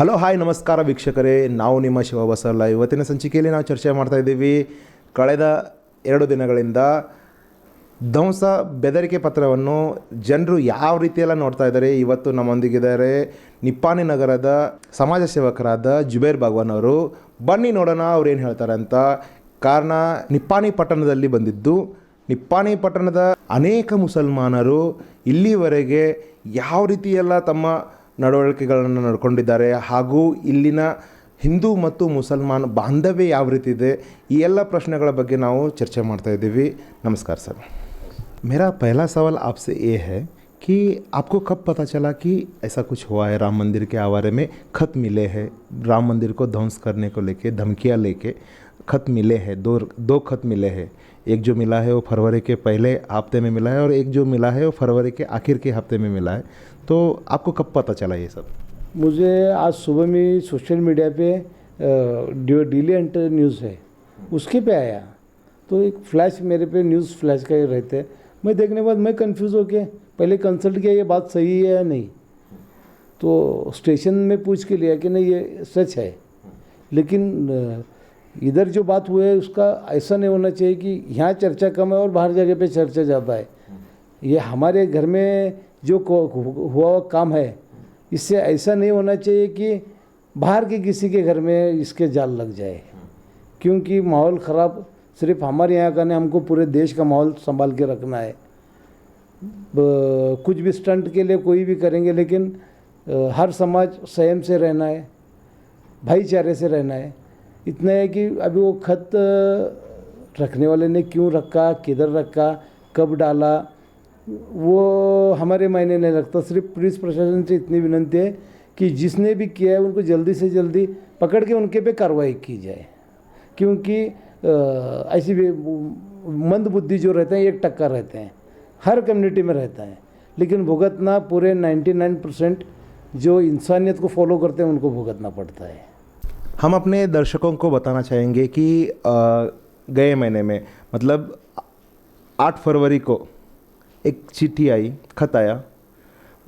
Hello hi ನಮಸ್ಕಾರ ವೀಕ್ಷಕರೇ, ನಾವು ನಿಮ್ಮ ಶಿವ ಬಸವಲ್ಲ. ಇವತ್ತಿನ ಸಂಚಿಕೆಯಲ್ಲಿ ನಾವು ಚರ್ಚೆ ಮಾಡ್ತಾ ಇದ್ದೀವಿ ಕಳೆದ 2 ದಿನಗಳಿಂದ ಧ್ವಂಸ ಬೆದರಿಕೆ ಪತ್ರವನ್ನು ಜನರು ಯಾವ ರೀತಿಯೆಲ್ಲ ನೋಡ್ತಾ ಇದ್ದಾರೆ. ಇವತ್ತು ನಮ್ಮೊಂದಿಗಿದ್ದಾರೆ ನಿಪ್ಪಾಣಿ ನಗರದ ಸಮಾಜ ಸೇವಕರಾದ ಜುಬೇರ್ ಭಗವಾನ್ ಅವರು. ಬನ್ನಿ ನೋಡೋಣ ಅವ್ರು ಏನು ಹೇಳ್ತಾರೆ ಅಂತ. ಕಾರಣ ನಿಪ್ಪಾಣಿ ಪಟ್ಟಣದಲ್ಲಿ ಬಂದಿದ್ದು, ನಿಪ್ಪಾಣಿ ಪಟ್ಟಣದ ಅನೇಕ ಮುಸಲ್ಮಾನರು ಇಲ್ಲಿವರೆಗೆ ಯಾವ ರೀತಿಯೆಲ್ಲ ತಮ್ಮ ನಡವಳಿಕೆಗಳನ್ನು ನಡ್ಕೊಂಡಿದ್ದಾರೆ ಹಾಗೂ ಇಲ್ಲಿನ ಹಿಂದೂ ಮತ್ತು ಮುಸಲ್ಮಾನ್ ಬಾಂಧವ್ಯ ಯಾವ ರೀತಿ ಇದೆ, ಈ ಎಲ್ಲ ಪ್ರಶ್ನೆಗಳ ಬಗ್ಗೆ ನಾವು ಚರ್ಚೆ ಮಾಡ್ತಾ ಇದ್ದೀವಿ. ನಮಸ್ಕಾರ ಸರ್. मेरा पहला सवाल आपसे ये है कि आपको कब पता चला कि ऐसा कुछ हुआ है, राम मंदिर के आवारे में खत मिले हैं, राम मंदिर को ध्वंस करने को लेके धमकियाँ लेके खत मिले हैं. दो खत मिले हैं. एक जो मिला है वो फरवरी के पहले हफ्ते में मिला है और एक जो मिला है वो फरवरी के आखिर के हफ्ते में मिला है. तो आपको कब पता चला ये सब? मुझे आज सुबह में सोशल मीडिया पे डेली एंटर न्यूज़ है उसके पे आया, तो एक फ्लैश मेरे पे न्यूज़ फ्लैश का रहते हैं. मैं देखने के बाद मैं कंफ्यूज हो के पहले कंसल्ट किया ये बात सही है या नहीं. तो स्टेशन में पूछ के लिया कि नहीं ये सच है, लेकिन इधर जो बात हुआ है उसका ऐसा नहीं होना चाहिए कि यहाँ चर्चा कम है और बाहर जगह पे चर्चा ज़्यादा है. ये हमारे घर में जो हुआ काम है, इससे ऐसा नहीं होना चाहिए कि बाहर के किसी के घर में इसके जाल लग जाए, क्योंकि माहौल ख़राब सिर्फ हमारे यहाँ का नहीं, हमको पूरे देश का माहौल संभाल के रखना है. कुछ भी स्टंट के लिए कोई भी करेंगे, लेकिन हर समाज संयम से रहना है, भाईचारे से रहना है. इतना है कि अभी वो खत रखने वाले ने क्यों रखा, किधर रखा, कब डाला, वो हमारे मायने नहीं रखता. सिर्फ पुलिस प्रशासन से इतनी विनती है कि जिसने भी किया है उनको जल्दी से जल्दी पकड़ के उनके पे कार्रवाई की जाए, क्योंकि ऐसी भी मंद बुद्धि जो रहते हैं 1% रहते हैं, हर कम्युनिटी में रहता है, लेकिन भुगतना पूरे 99% जो इंसानियत को फॉलो करते हैं उनको भुगतना पड़ता है. हम अपने दर्शकों को बताना चाहेंगे कि गए महीने में मतलब 8 फरवरी को एक चिट्ठी आई, खत आया,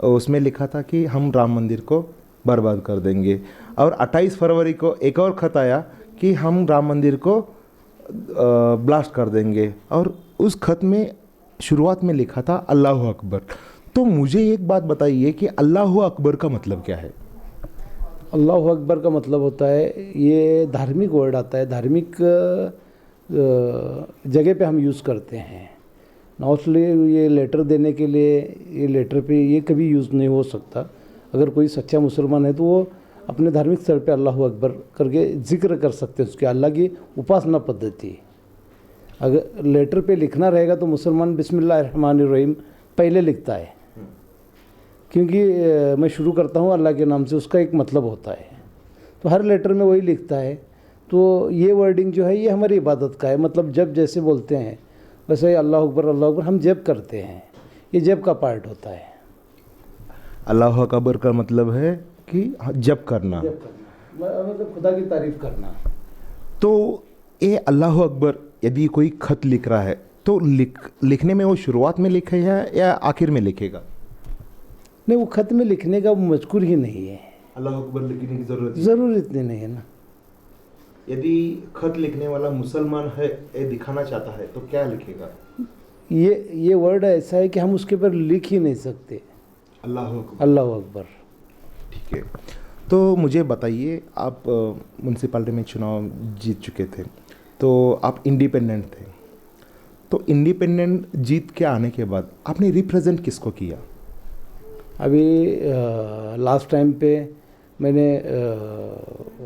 उसमें लिखा था कि हम राम मंदिर को बर्बाद कर देंगे. और 28 फरवरी को एक और खत आया कि हम राम मंदिर को ब्लास्ट कर देंगे. और उस खत में शुरुआत में लिखा था अल्लाह अकबर. तो मुझे एक बात बताइए कि अल्लाह अकबर का मतलब क्या है? अल्लाह अकबर का मतलब होता है, ये धार्मिक वर्ड आता है, धार्मिक जगह पे हम यूज़ करते हैं. नॉर्मली ये लेटर देने के लिए, ये लेटर पे ये कभी यूज़ नहीं हो सकता. अगर कोई सच्चा मुसलमान है तो वो अपने धार्मिक स्थल पे अल्लाह अकबर करके जिक्र कर सकते हैं, उसके अल्लाह की उपासना पद्धति. अगर लेटर पे लिखना रहेगा तो मुसलमान बिस्मिल्लाहिर्रहमानिर्रहीम पहले लिखता है, क्योंकि मैं शुरू करता हूँ अल्लाह के नाम से, उसका एक मतलब होता है. तो हर लेटर में वही लिखता है. तो ये वर्डिंग जो है ये हमारी इबादत का है, मतलब जब जैसे बोलते हैं वैसे ही अल्लाह अकबर हम जब करते हैं, ये जब का पार्ट होता है. अल्लाह अकबर का मतलब है कि जब करना, मतलब खुदा की तारीफ़ करना. तो ये अल्लाह अकबर यदि कोई खत लिख रहा है तो लिखने में वो शुरुआत में लिखेगा या आखिर में लिखेगा? नहीं, वो खत में लिखने का मजकूर ही नहीं है. अल्लाह अकबर लिखने की ज़रूरत इतनी नहीं है ना. यदि खत लिखने वाला मुसलमान है, ये दिखाना चाहता है, तो क्या लिखेगा? ये वर्ड ऐसा है कि हम उसके ऊपर लिख ही नहीं सकते. अल्लाह अकबर. ठीक है. तो मुझे बताइए, आप म्यूनसिपाल्टी में चुनाव जीत चुके थे, तो आप इंडिपेंडेंट थे. तो इंडिपेंडेंट जीत के आने के बाद आपने रिप्रेजेंट किसको किया? अभी लास्ट टाइम पे मैंने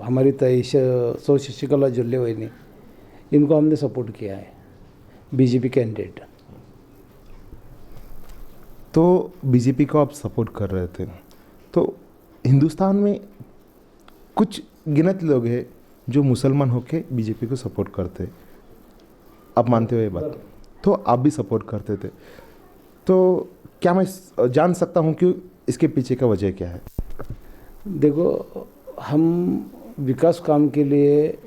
हमारी तईश सौ शशिकला जुल्ले वहीनी, इनको हमने सपोर्ट किया है, बीजेपी कैंडिडेट. तो बीजेपी को आप सपोर्ट कर रहे थे. तो हिंदुस्तान में कुछ गिनत लोग हैं जो मुसलमान होके बीजेपी को सपोर्ट करते. आप मानते हो ये बात? तो आप भी सपोर्ट करते थे. तो क्या मैं जान सकता हूँ कि इसके पीछे का वजह क्या है? देखो, हम विकास काम के लिए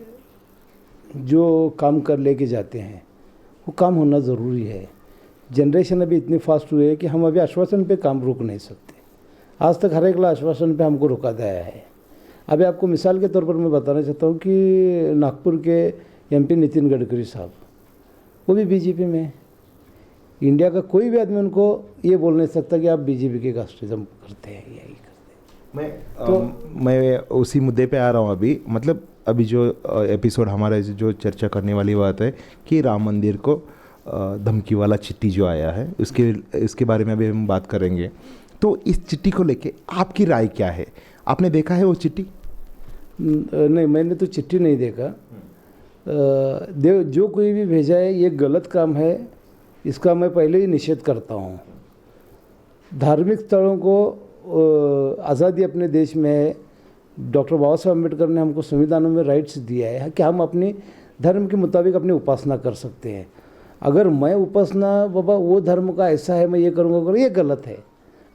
जो काम कर लेके जाते हैं वो काम होना ज़रूरी है. जनरेशन अभी इतनी फास्ट हुई है कि हम अभी आश्वासन पे काम रोक नहीं सकते. आज तक हर एक आश्वासन पे हमको रोका गया है. अभी आपको मिसाल के तौर पर मैं बताना चाहता हूँ कि नागपुर के एमपी नितिन गडकरी साहब, वो भी बीजेपी में है। इंडिया का कोई भी आदमी उनको ये बोल नहीं सकता कि आप बीजेपी के कास्टिज्म करते हैं या ये करते हैं। मैं उसी मुद्दे पे आ रहा हूँ अभी। मतलब अभी जो एपिसोड हमारा जो चर्चा करने वाली बात है कि राम मंदिर को धमकी वाला चिट्ठी जो आया है उसके बारे में अभी हम बात करेंगे। तो इस चिट्ठी को लेके आपकी राय क्या है? आपने देखा है वो चिट्ठी? नहीं, मैंने तो चिट्ठी नहीं देखा। जो कोई भी भेजा है ये गलत काम है, इसका मैं पहले ही निषेध करता हूँ। धार्मिक स्थलों को आज़ादी अपने देश में है। डॉक्टर बाबा साहब अम्बेडकर ने हमको संविधानों में राइट्स दिया है कि हम अपने धर्म के मुताबिक अपनी उपासना कर सकते हैं। अगर मैं उपासना बाबा वो धर्म का ऐसा है मैं ये करूँगा, ये गलत है।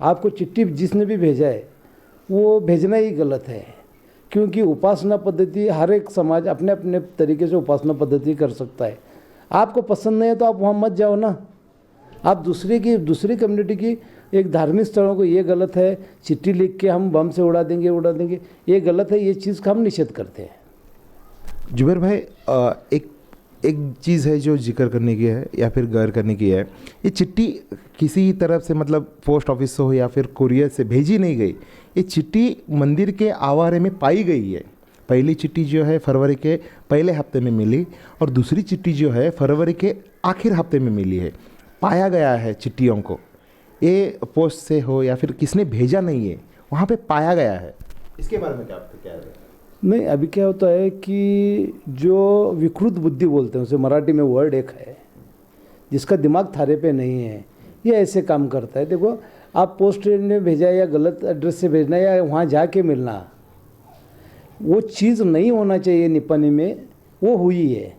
आपको चिट्ठी जिसने भी भेजा है वो भेजना ही गलत है, क्योंकि उपासना पद्धति हर एक समाज अपने अपने तरीके से उपासना पद्धति कर सकता है। आपको पसंद नहीं है तो आप वहाँ मत जाओ ना। आप दूसरी कम्युनिटी की एक धार्मिक स्थलों को ये गलत है, चिट्ठी लिख के हम बम से उड़ा देंगे, ये गलत है। ये चीज़ का हम निषेध करते हैं। जुबैर भाई, एक चीज़ है जो जिक्र करने की है या फिर गौर करने की है। ये चिट्ठी किसी तरफ से मतलब पोस्ट ऑफिस से हो या फिर कुरियर से भेजी नहीं गई। ये चिट्ठी मंदिर के आवारे में पाई गई है। पहली चिट्ठी जो है फरवरी के पहले हफ्ते में मिली और दूसरी चिट्ठी जो है फरवरी के आखिर हफ्ते में मिली है। पाया गया है चिट्ठियों को, ये पोस्ट से हो या फिर किसने भेजा नहीं है, वहाँ पे पाया गया है। इसके बारे में क्या है? नहीं, अभी क्या होता है कि जो विकृत बुद्धि बोलते हैं, उसे मराठी में वर्ड एक है, जिसका दिमाग थारे पे नहीं है, ये ऐसे काम करता है। देखो, आप पोस्ट ने भेजा या गलत एड्रेस से भेजना या वहाँ जाके मिलना, वो चीज़ नहीं होना चाहिए। निपानी में वो हुई है।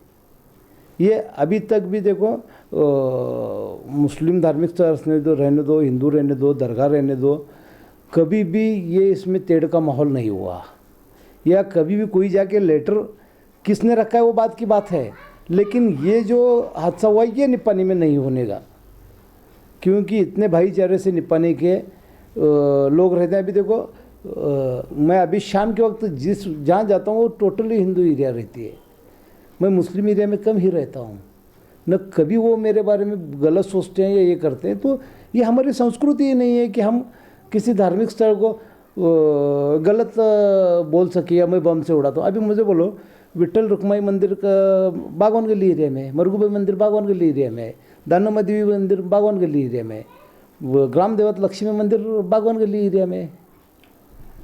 ये अभी तक भी देखो, मुस्लिम धार्मिक स्थल रहने दो, हिंदू रहने दो, दरगाह रहने दो, कभी भी ये इसमें तेड़ का माहौल नहीं हुआ। या कभी भी कोई जाके लेटर किसने रखा है वो बात की बात है, लेकिन ये जो हादसा हुआ ये निपानी में नहीं होने का, क्योंकि इतने भाईचारे से निपानी के लोग रहते हैं। अभी देखो, मैं अभी शाम के वक्त जहाँ जाता हूँ वो टोटली हिंदू एरिया रहती है। मैं मुस्लिम एरिया में कम ही रहता हूँ। न कभी वो मेरे बारे में गलत सोचते हैं या ये करते हैं। तो ये हमारी संस्कृति ही नहीं है कि हम किसी धार्मिक स्थल को गलत बोल सके या मैं बम से उड़ाता हूँ। अभी मुझे बोलो, विट्ठल रुक्माई मंदिर का बागवान गली एरिया में, मरगुबाई मंदिर बागवान गली एरिया में, दानम्मा देवी मंदिर बागवान गली एरिया में, ग्राम देवत लक्ष्मी मंदिर बागवान गली एरिया में।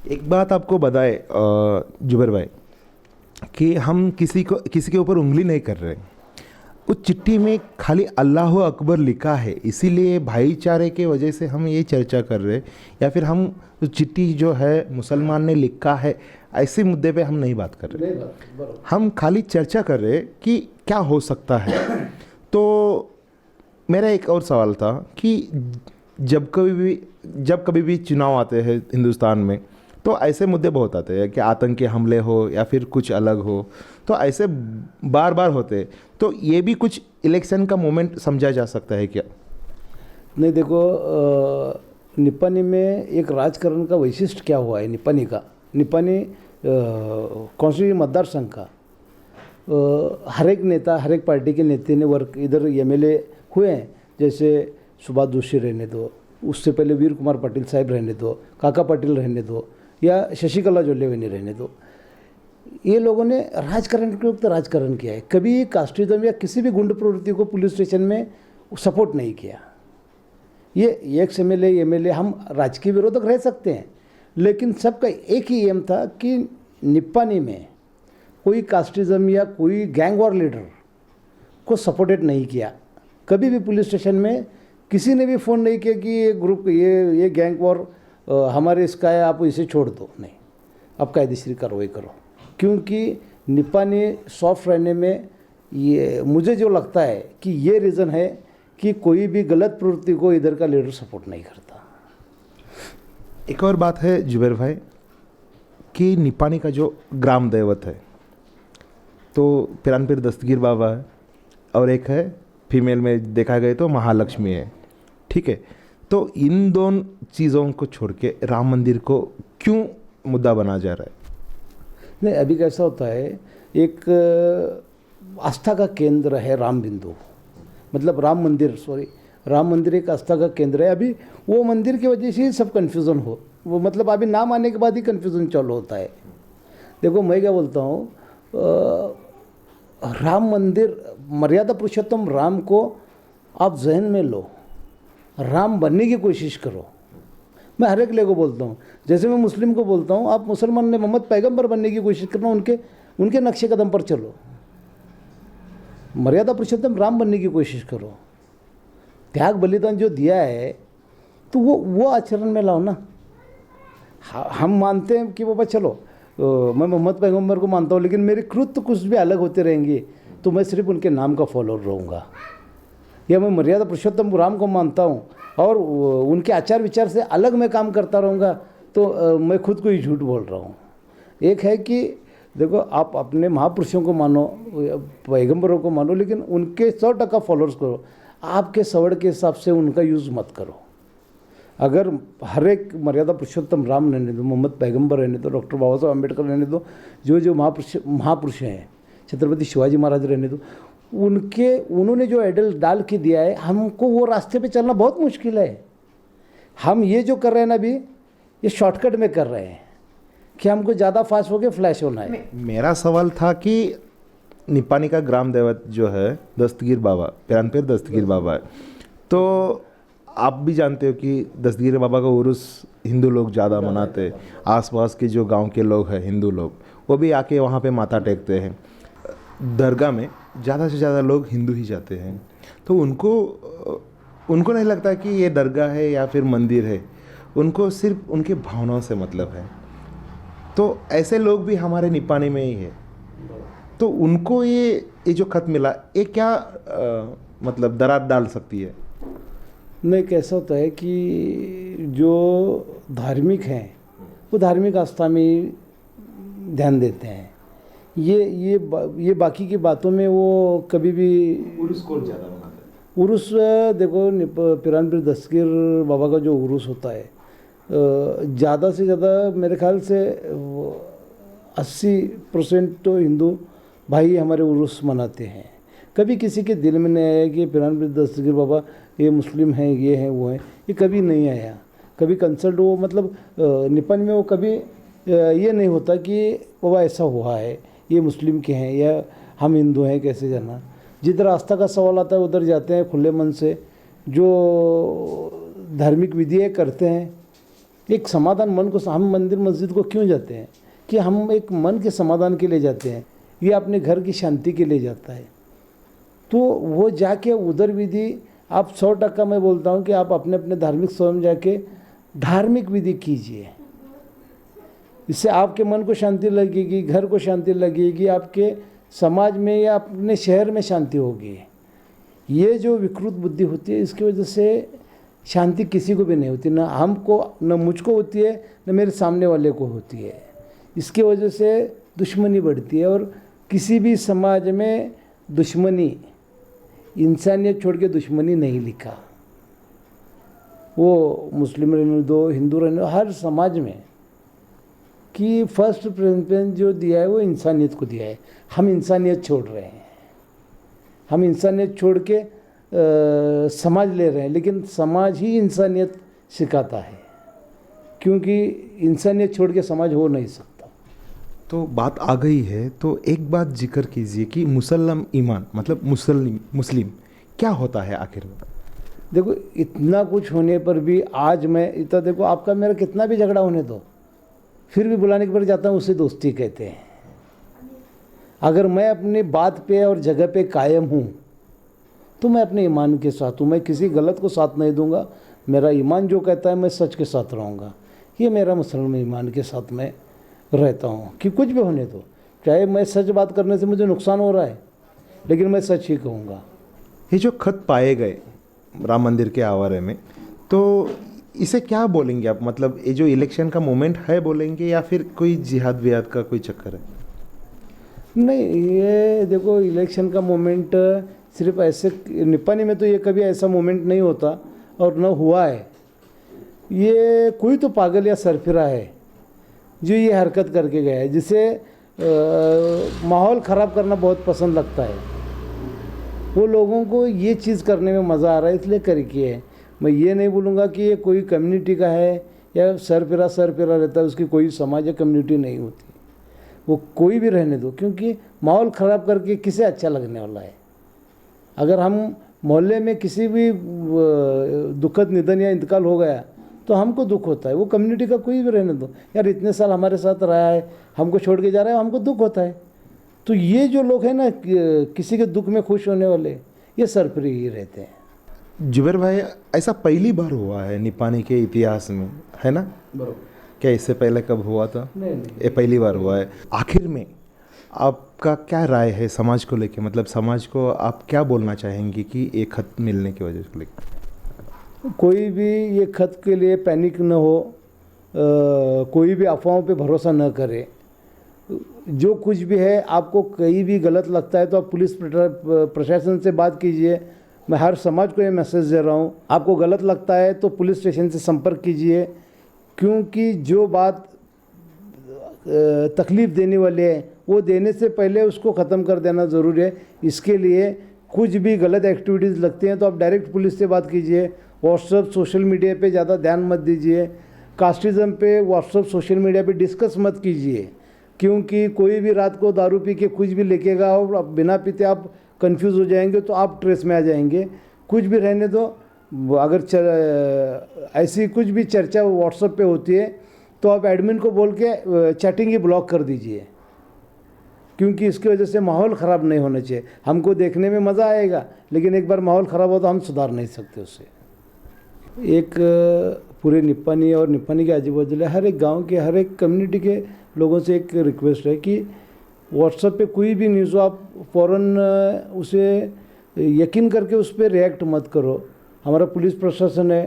एक बात आपको बताए जुबैर भाई कि हम किसी के ऊपर उंगली नहीं कर रहे। उस चिट्ठी में खाली अल्लाह अकबर लिखा है, इसीलिए भाईचारे के वजह से हम ये चर्चा कर रहे, या फिर हम चिट्ठी जो है मुसलमान ने लिखा है ऐसे मुद्दे पे हम नहीं बात कर रहे। हम खाली चर्चा कर रहे कि क्या हो सकता है। तो मेरा एक और सवाल था कि जब कभी भी चुनाव आते हैं हिंदुस्तान में, तो ऐसे मुद्दे बहुत आते हैं कि आतंकी हमले हो या फिर कुछ अलग हो, तो ऐसे बार बार होते। तो ये भी कुछ इलेक्शन का मोमेंट समझा जा सकता है क्या? नहीं, देखो, निपानी में एक राजकारण का वैशिष्ट्य क्या हुआ है। निपानी कौंसिल मतदार संघ का हर एक नेता, हर एक पार्टी के नेता ने वर्क इधर एमएलए हुए हैं। जैसे सुभाष जोशी रहने दो, उससे पहले वीर कुमार पाटिल साहब रहने दो, काका पाटिल रहने दो, या शशिकला जोल्लेवनी रहने दो। ये लोगों ने राजकारण के वक्त राजकारण किया है। कभी कास्टिज्म या किसी भी गुंड प्रवृत्ति को पुलिस स्टेशन में सपोर्ट नहीं किया। ये एक्स एमएलए हम राजकीय विरोधक रह सकते हैं, लेकिन सबका एक ही एम था कि निपानी में कोई कास्टिज्म या कोई गैंग वॉर लीडर को सपोर्टेड नहीं किया। कभी भी पुलिस स्टेशन में किसी ने भी फ़ोन नहीं किया कि ये ग्रुप ये गैंग वॉर हमारे इसका है, आप इसे छोड़ दो। नहीं, अब कायदेशीर कार्रवाई करो। क्योंकि निपानी सॉफ्ट रहने में ये मुझे जो लगता है कि ये रीज़न है कि कोई भी गलत प्रवृत्ति को इधर का लीडर सपोर्ट नहीं करता। एक और बात है जुबैर भाई कि निपानी का जो ग्राम देवत है तो पिरानपीर दस्तगीर बाबा है, और एक है फीमेल में देखा गया तो महालक्ष्मी है। ठीक है, तो इन दोनों चीज़ों को छोड़ के राम मंदिर को क्यों मुद्दा बना जा रहा है? नहीं, अभी कैसा होता है, एक आस्था का केंद्र है राम बिंदु, मतलब राम मंदिर, सॉरी, राम मंदिर एक आस्था का केंद्र है। अभी वो मंदिर की वजह से ही सब कन्फ्यूज़न हो, वो मतलब अभी नाम आने के बाद ही कन्फ्यूज़न चालू होता है। देखो मैं क्या बोलता हूँ, राम मंदिर, मर्यादा पुरुषोत्तम राम को आप जहन में लो, राम बनने की कोशिश करो। मैं हर एक ले को बोलता हूँ, जैसे मैं मुस्लिम को बोलता हूँ, आप मुसलमान ने मोहम्मद पैगंबर बनने की कोशिश करना, उनके नक्शे कदम पर चलो। मर्यादा पुरुषोत्तम राम बनने की कोशिश करो। त्याग बलिदान जो दिया है तो वो आचरण में लाओ ना। हम मानते हैं कि बाबा चलो मैं मोहम्मद पैगंबर को मानता हूँ, लेकिन मेरे कृत्य कुछ भी अलग होते रहेंगे तो मैं सिर्फ उनके नाम का फॉलोअर रहूँगा। या मैं मर्यादा पुरुषोत्तम राम को मानता हूँ और उनके आचार विचार से अलग मैं काम करता रहूँगा तो मैं खुद को ही झूठ बोल रहा हूँ। एक है कि देखो, आप अपने महापुरुषों को मानो, पैगंबरों को मानो, लेकिन उनके 100% फॉलोअर्स करो। आपके सवड़ के हिसाब से उनका यूज़ मत करो। अगर हर एक मर्यादा पुरुषोत्तम राम रहने दो, मोहम्मद पैगंबर रहने दो, डॉक्टर बाबा साहब अम्बेडकर रहने दो, जो महापुरुष हैं, छत्रपति शिवाजी महाराज रहने दो, उन्होंने जो आइडल डाल के दिया है, हमको वो रास्ते पे चलना बहुत मुश्किल है। हम ये जो कर रहे हैं ना अभी, ये शॉर्टकट में कर रहे हैं कि हमको ज़्यादा फास्ट हो के फ्लैश होना है। मेरा सवाल था कि निपानी का ग्राम देवत जो है दस्तगीर बाबा, पिरानपेर दस्तगीर बाबा है, तो आप भी जानते हो कि दस्तगीर बाबा का उर्स हिंदू लोग ज़्यादा मनाते हैं। आसपास के जो गांव के लोग हैं हिंदू लोग, वो भी आके वहाँ पे माथा टेकते हैं। दरगाह में ज़्यादा से ज़्यादा लोग हिंदू ही जाते हैं, तो उनको नहीं लगता कि ये दरगाह है या फिर मंदिर है, उनको सिर्फ उनके भावनाओं से मतलब है। तो ऐसे लोग भी हमारे निपानी में ही है, तो उनको ये जो खत मिला, ये क्या मतलब दरार डाल सकती है? नहीं, कैसा होता है कि जो धार्मिक हैं वो धार्मिक आस्था में ध्यान देते हैं। ये बाकी की बातों में वो कभी भी उर्स कौन ज़्यादा मनाता है? उर्स देखो, पिरानपीर दस्तगीर बाबा का जो उर्स होता है, ज़्यादा से ज़्यादा मेरे ख्याल से 80% तो हिंदू भाई हमारे उर्स मनाते हैं। कभी किसी के दिल में नहीं आया कि पिरानपीर दस्तगीर बाबा ये मुस्लिम हैं, ये हैं, वो हैं, ये कभी नहीं आया। कभी कंसल्ट वो मतलब निपन में वो कभी ये नहीं होता कि बाबा ऐसा हुआ है, ये मुस्लिम के हैं या हम हिंदू हैं, कैसे जाना। जिधर आस्था का सवाल आता है उधर जाते हैं खुले मन से, जो धार्मिक विधियाँ करते हैं। एक समाधान मन को, हम मंदिर मस्जिद को क्यों जाते हैं कि हम एक मन के समाधान के लिए जाते हैं, ये अपने घर की शांति के लिए जाता है। तो वो जाके उधर विधि आप 100% मैं बोलता हूँ कि आप अपने अपने धार्मिक स्वयं जाके धार्मिक विधि कीजिए। इससे आपके मन को शांति लगेगी, घर को शांति लगेगी, आपके समाज में या अपने शहर में शांति होगी। ये जो विकृत बुद्धि होती है, इसकी वजह से शांति किसी को भी नहीं होती, ना हमको, न मुझको होती है, न मेरे सामने वाले को होती है। इसकी वजह से दुश्मनी बढ़ती है। और किसी भी समाज में दुश्मनी, इंसानियत छोड़ के दुश्मनी नहीं लिखा। वो मुस्लिम रहने दो, हिंदू रहने दो, हर समाज में कि फर्स्ट प्रेफरेंस जो दिया है वो इंसानियत को दिया है। हम इंसानियत छोड़ रहे हैं, हम इंसानियत छोड़ के समाज ले रहे हैं, लेकिन समाज ही इंसानियत सिखाता है, क्योंकि इंसानियत छोड़ के समाज हो नहीं सकता। तो बात आ गई है तो एक बात जिक्र कीजिए कि मुसलम ईमान मतलब मुस्लिम क्या होता है आखिर में? देखो, इतना कुछ होने पर भी आज मैं इतना, देखो आपका मेरा कितना भी झगड़ा होने दो, फिर भी बुलाने के पर जाता हूँ, उसे दोस्ती कहते हैं। अगर मैं अपनी बात पे और जगह पे कायम हूँ तो मैं अपने ईमान के साथ हूँ, मैं किसी गलत को साथ नहीं दूंगा। मेरा ईमान जो कहता है मैं सच के साथ रहूँगा, ये मेरा मुसलमान ईमान के साथ मैं रहता हूँ। कि कुछ भी होने दो, चाहे मैं सच बात करने से मुझे नुकसान हो रहा है, लेकिन मैं सच ही कहूँगा। ये जो खत पाए गए राम मंदिर के आवारे में, तो इसे क्या बोलेंगे आप? मतलब ये जो इलेक्शन का मोमेंट है बोलेंगे या फिर कोई जिहाद विहाद का कोई चक्कर है? नहीं, ये देखो इलेक्शन का मोमेंट सिर्फ ऐसे, निपानी में तो ये कभी ऐसा मोमेंट नहीं होता और न हुआ है। ये कोई तो पागल या सरफिरा है जो ये हरकत करके गया है, जिसे माहौल ख़राब करना बहुत पसंद लगता है। वो लोगों को ये चीज़ करने में मज़ा आ रहा है इसलिए करके है। मैं ये नहीं बोलूँगा कि ये कोई कम्युनिटी का है या सरपिरा रहता है, उसकी कोई समाज या कम्युनिटी नहीं होती। वो कोई भी रहने दो, क्योंकि माहौल ख़राब करके किसे अच्छा लगने वाला है। अगर हम मोहल्ले में किसी भी दुखद निधन या इंतकाल हो गया तो हमको दुख होता है, वो कम्युनिटी का कोई भी रहने दो। यार इतने साल हमारे साथ रहा है, हमको छोड़ के जा रहा है, हमको दुख होता है। तो ये जो लोग हैं ना किसी के दुख में खुश होने वाले, ये सरपरी ही रहते हैं। जुबेर भाई, ऐसा पहली बार हुआ है निपानी के इतिहास में, है ना? बराबर। क्या इससे पहले कब हुआ था? नहीं। ये पहली बार हुआ है। आखिर में आपका क्या राय है समाज को लेके? मतलब समाज को आप क्या बोलना चाहेंगे कि एक खत मिलने की वजह से लेकर? कोई भी ये खत के लिए पैनिक न हो, कोई भी अफवाहों पे भरोसा न करे। जो कुछ भी है, आपको कहीं भी गलत लगता है तो आप पुलिस प्रशासन से बात कीजिए। मैं हर समाज को ये मैसेज दे रहा हूँ, आपको गलत लगता है तो पुलिस स्टेशन से संपर्क कीजिए, क्योंकि जो बात तकलीफ़ देने वाले है वो देने से पहले उसको ख़त्म कर देना ज़रूरी है। इसके लिए कुछ भी गलत एक्टिविटीज़ लगती हैं तो आप डायरेक्ट पुलिस से बात कीजिए। व्हाट्सअप सोशल मीडिया पे ज़्यादा ध्यान मत दीजिए। कास्टिज़म पे व्हाट्सअप सोशल मीडिया पे डिस्कस मत कीजिए, क्योंकि कोई भी रात को दारू पी के कुछ भी लेकेगा और बिना पीते आप कंफ्यूज हो जाएंगे तो आप ट्रेस में आ जाएंगे। कुछ भी रहने दो। अगर ऐसी कुछ भी चर्चा व्हाट्सएप पे होती है तो आप एडमिन को बोल के चैटिंग ही ब्लॉक कर दीजिए, क्योंकि इसकी वजह से माहौल ख़राब नहीं होना चाहिए। हमको देखने में मज़ा आएगा, लेकिन एक बार माहौल ख़राब हो तो हम सुधार नहीं सकते उससे। एक पूरे निपानी और निपानी के आजू बाजू हर एक गांव के, हर एक कम्युनिटी के लोगों से एक रिक्वेस्ट है कि व्हाट्सएप पे कोई भी न्यूज़ हो आप फ़ौरन उसे यकीन करके उस पर रिएक्ट मत करो। हमारा पुलिस प्रशासन है,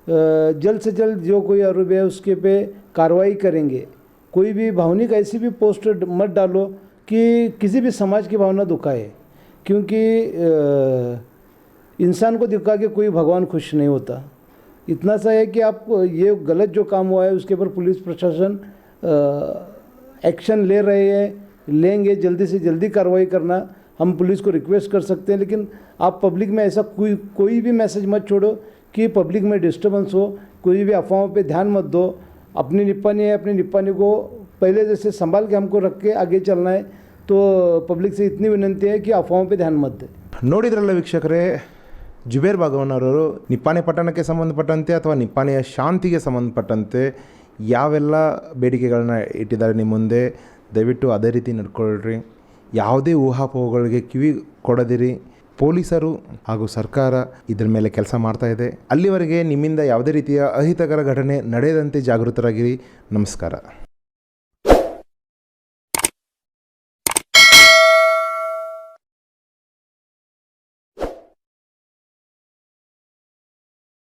जल्द से जल्द जो कोई आरोप है उसके पे कार्रवाई करेंगे। कोई भी भावनिक ऐसी भी पोस्ट मत डालो कि किसी भी समाज की भावना दुखाए, क्योंकि इंसान को दिखा के कोई भगवान खुश नहीं होता। इतना सा है कि आप ये गलत जो काम हुआ है उसके ऊपर पुलिस प्रशासन एक्शन ले रहे हैं, लेंगे। जल्दी से जल्दी कार्रवाई करना हम पुलिस को रिक्वेस्ट कर सकते हैं, लेकिन आप पब्लिक में ऐसा कोई भी मैसेज मत छोड़ो कि पब्लिक में डिस्टर्बेंस हो। कोई भी अफवाहों पे ध्यान मत दो। अपनी निपानी है, अपनी निपानी को पहले जैसे संभाल के हमको रख के आगे चलना है। तो पब्लिक से इतनी विनंती है कि अफवाहों पे ध्यान मत दे। ನೋಡಿದ್ರಲ್ಲ ವೀಕ್ಷಕರೇ, ಜುಬೇರ್ ಬಾಗವನವರು ನಿಪ್ಪಾಣಿ ಪಟ್ಟಣಕ್ಕೆ ಸಂಬಂಧಪಟ್ಟಂತೆ ಅಥವಾ ನಿಪ್ಪಾಣಿಯ ಶಾಂತಿಗೆ ಸಂಬಂಧಪಟ್ಟಂತೆ ಯಾವೆಲ್ಲ ಬೇಡಿಕೆಗಳನ್ನ ಇಟ್ಟಿದ್ದಾರೆ ನಿಮ್ಮ ಮುಂದೆ, ದಯವಿಟ್ಟು ಅದೇ ರೀತಿ ನಡ್ಕೊಳ್ರಿ. ಯಾವುದೇ ಊಹಾಪೋಹಗಳಿಗೆ ಕಿವಿ ಕೊಡದಿರಿ. ಪೊಲೀಸರು ಹಾಗೂ ಸರ್ಕಾರ ಇದರ ಮೇಲೆ ಕೆಲಸ ಮಾಡ್ತಾ ಇದೆ. ಅಲ್ಲಿವರೆಗೆ ನಿಮ್ಮಿಂದ ಯಾವುದೇ ರೀತಿಯ ಅಹಿತಕರ ಘಟನೆ ನಡೆಯದಂತೆ ಜಾಗೃತರಾಗಿರಿ. ನಮಸ್ಕಾರ.